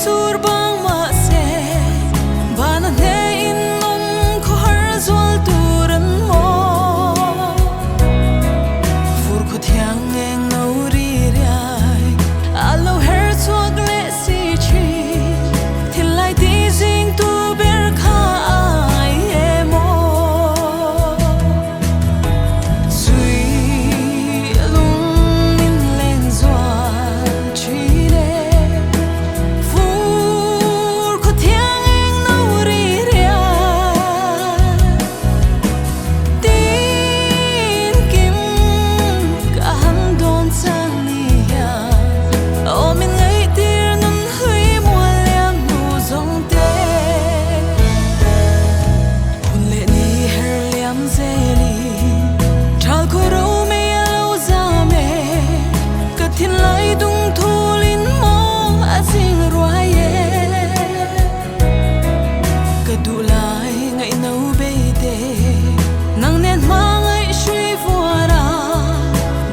sur bang ma se bana ne in nom ko har zol turan mo fur ko thiang eng no ri rai alo her chuak le si chi thil lai ti jing tu ber kha ai emo sui lung in len zuan chi le fur ko thiang eng no ri rai tin kim ka han don sang ni ya o min ngai tir nun hui mo liam nu zong te hun le ni her liam zeli thal ko ro me alo za me ka thin lai dung thulin mo a sing ruai ye ka du lai ngai no be te nang nen ma ngai shui fuara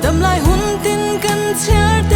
dam lai hun tin kan cher te